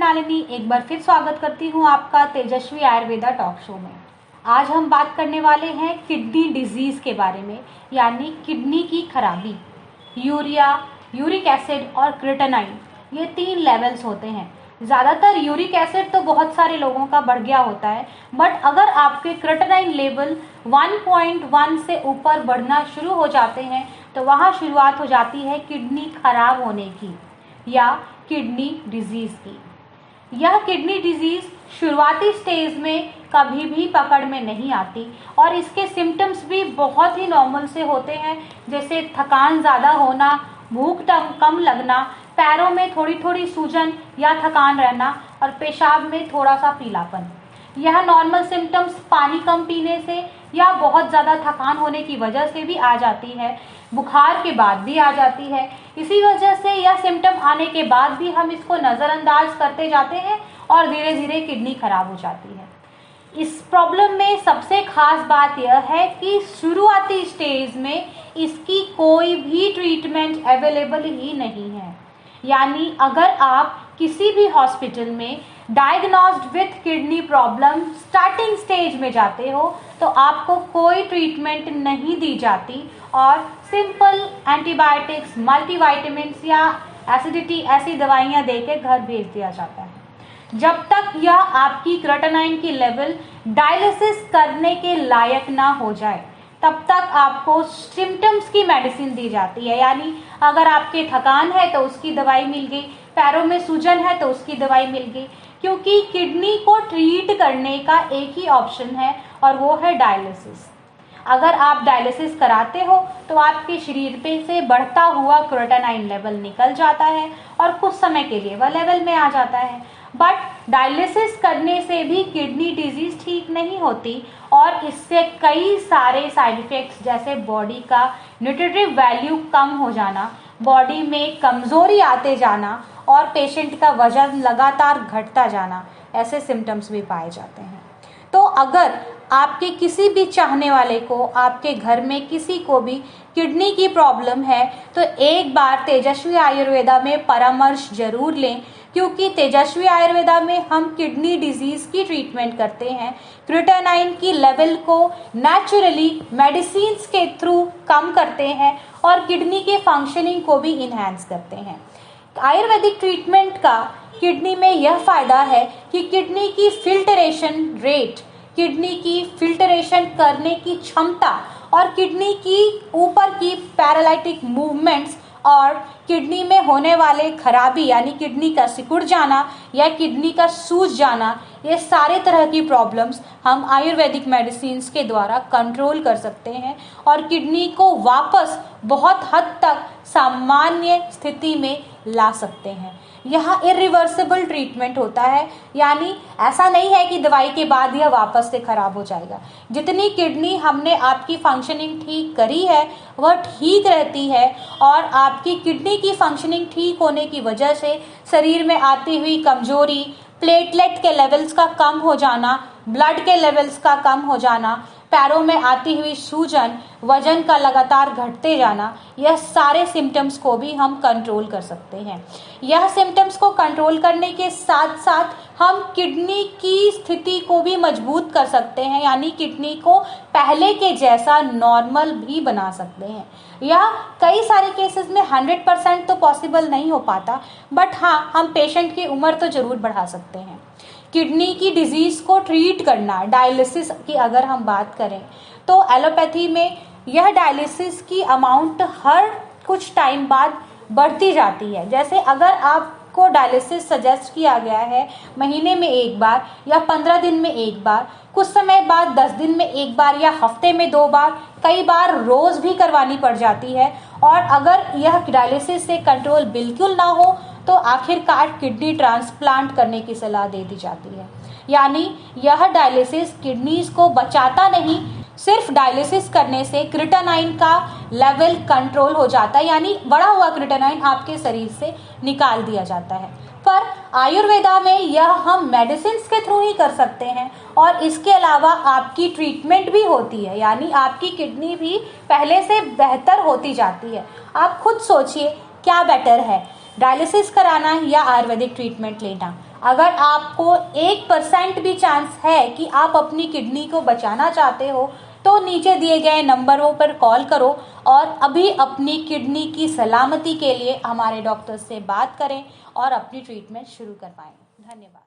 मृणालिनी एक बार फिर स्वागत करती हूँ आपका तेजस्वी आयुर्वेदा टॉक शो में। आज हम बात करने वाले हैं किडनी डिजीज़ के बारे में, यानी किडनी की खराबी। यूरिया, यूरिक एसिड और क्रिएटिनिन, ये 3 लेवल्स होते हैं। ज़्यादातर यूरिक एसिड तो बहुत सारे लोगों का बढ़ गया होता है, बट अगर आपके क्रिएटिनिन लेवल 1.1 से ऊपर बढ़ना शुरू हो जाते हैं तो वहाँ शुरुआत हो जाती है किडनी खराब होने की या किडनी डिजीज़ की। यह किडनी डिजीज़ शुरुआती स्टेज में कभी भी पकड़ में नहीं आती और इसके सिम्टम्स भी बहुत ही नॉर्मल से होते हैं, जैसे थकान ज़्यादा होना, भूख कम लगना, पैरों में थोड़ी थोड़ी सूजन या थकान रहना और पेशाब में थोड़ा सा पीलापन। यह नॉर्मल सिम्टम्स पानी कम पीने से या बहुत ज़्यादा थकान होने की वजह से भी आ जाती है, बुखार के बाद भी आ जाती है। इसी वजह से यह सिम्टम आने के बाद भी हम इसको नज़रअंदाज करते जाते हैं और धीरे धीरे किडनी खराब हो जाती है। इस प्रॉब्लम में सबसे खास बात यह है कि शुरुआती स्टेज में इसकी कोई भी ट्रीटमेंट अवेलेबल ही नहीं है। यानी अगर आप किसी भी हॉस्पिटल में diagnosed with kidney problem starting stage में जाते हो तो आपको कोई ट्रीटमेंट नहीं दी जाती और सिंपल एंटीबायोटिक्स, मल्टीविटामिन्स या एसिडिटी ऐसी दवाइयाँ देकर घर भेज दिया जाता है। जब तक यह आपकी क्रिएटिनिन की लेवल डायलिसिस करने के लायक ना हो जाए तब तक आपको सिम्टम्स की मेडिसिन दी जाती है। यानी अगर आपके थकान है तो उसकी दवाई मिल गई, पैरों में सूजन है तो उसकी दवाई मिल गई, क्योंकि किडनी को ट्रीट करने का एक ही ऑप्शन है और वो है डायलिसिस। अगर आप डायलिसिस कराते हो तो आपके शरीर पे से बढ़ता हुआ क्रिएटिनिन लेवल निकल जाता है और कुछ समय के लिए वह लेवल में आ जाता है। बट डायलिसिस करने से भी किडनी डिजीज़ ठीक नहीं होती और इससे कई सारे साइड इफ़ेक्ट्स, जैसे बॉडी का न्यूट्रिटिव वैल्यू कम हो जाना, बॉडी में कमज़ोरी आते जाना और पेशेंट का वजन लगातार घटता जाना, ऐसे सिम्टम्स भी पाए जाते हैं। तो अगर आपके किसी भी चाहने वाले को, आपके घर में किसी को भी किडनी की प्रॉब्लम है तो एक बार तेजस्वी आयुर्वेदा में परामर्श जरूर लें, क्योंकि तेजस्वी आयुर्वेदा में हम किडनी डिजीज़ की ट्रीटमेंट करते हैं। क्रिएटिनिन की लेवल को नेचुरली मेडिसिन्स के थ्रू कम करते हैं और किडनी के फंक्शनिंग को भी इन्हांस करते हैं। आयुर्वेदिक ट्रीटमेंट का किडनी में यह फ़ायदा है कि किडनी की फिल्टरेशन रेट, किडनी की फिल्टरेशन करने की क्षमता और किडनी की ऊपर की पैरालिटिक मूवमेंट्स और किडनी में होने वाले खराबी, यानी किडनी का सिकुड़ जाना या किडनी का सूज जाना, ये सारे तरह की प्रॉब्लम्स हम आयुर्वेदिक मेडिसिन्स के द्वारा कंट्रोल कर सकते हैं और किडनी को वापस बहुत हद तक सामान्य स्थिति में ला सकते हैं। यह इरिवर्सिबल ट्रीटमेंट होता है, यानी ऐसा नहीं है कि दवाई के बाद यह वापस से खराब हो जाएगा। जितनी किडनी हमने आपकी फंक्शनिंग ठीक करी है वह ठीक रहती है और आपकी किडनी की फंक्शनिंग ठीक होने की वजह से शरीर में आती हुई कमजोरी, प्लेटलेट के लेवल्स का कम हो जाना, ब्लड के लेवल्स का कम हो जाना, पैरों में आती हुई सूजन, वजन का लगातार घटते जाना, यह सारे सिम्टम्स को भी हम कंट्रोल कर सकते हैं। यह सिम्टम्स को कंट्रोल करने के साथ साथ हम किडनी की स्थिति को भी मजबूत कर सकते हैं, यानी किडनी को पहले के जैसा नॉर्मल भी बना सकते हैं। यह कई सारे केसेस में 100% तो पॉसिबल नहीं हो पाता, बट हाँ, हम पेशेंट की उम्र तो ज़रूर बढ़ा सकते हैं। किडनी की डिजीज़ को ट्रीट करना, डायलिसिस की अगर हम बात करें तो एलोपैथी में यह डायलिसिस की अमाउंट हर कुछ टाइम बाद बढ़ती जाती है। जैसे अगर आपको डायलिसिस सजेस्ट किया गया है महीने में एक बार या 15 दिन में एक बार, कुछ समय बाद 10 दिन में एक बार या हफ्ते में 2 बार, कई बार रोज़ भी करवानी पड़ जाती है। और अगर यह डायलिसिस से कंट्रोल बिल्कुल ना हो तो आखिरकार किडनी ट्रांसप्लांट करने की सलाह दे दी जाती है। यानी यह डायलिसिस किडनीज को बचाता नहीं, सिर्फ डायलिसिस करने से क्रिएटिनिन का लेवल कंट्रोल हो जाता है, यानी बढ़ा हुआ क्रिएटिनिन आपके शरीर से निकाल दिया जाता है। पर आयुर्वेदा में यह हम मेडिसिन के थ्रू ही कर सकते हैं और इसके अलावा आपकी ट्रीटमेंट भी होती है, यानी आपकी किडनी भी पहले से बेहतर होती जाती है। आप खुद सोचिए क्या बेटर है, डायलिसिस कराना या आयुर्वेदिक ट्रीटमेंट लेना। अगर आपको 1% भी चांस है कि आप अपनी किडनी को बचाना चाहते हो तो नीचे दिए गए नंबरों पर कॉल करो और अभी अपनी किडनी की सलामती के लिए हमारे डॉक्टर से बात करें और अपनी ट्रीटमेंट शुरू करवाएं। धन्यवाद।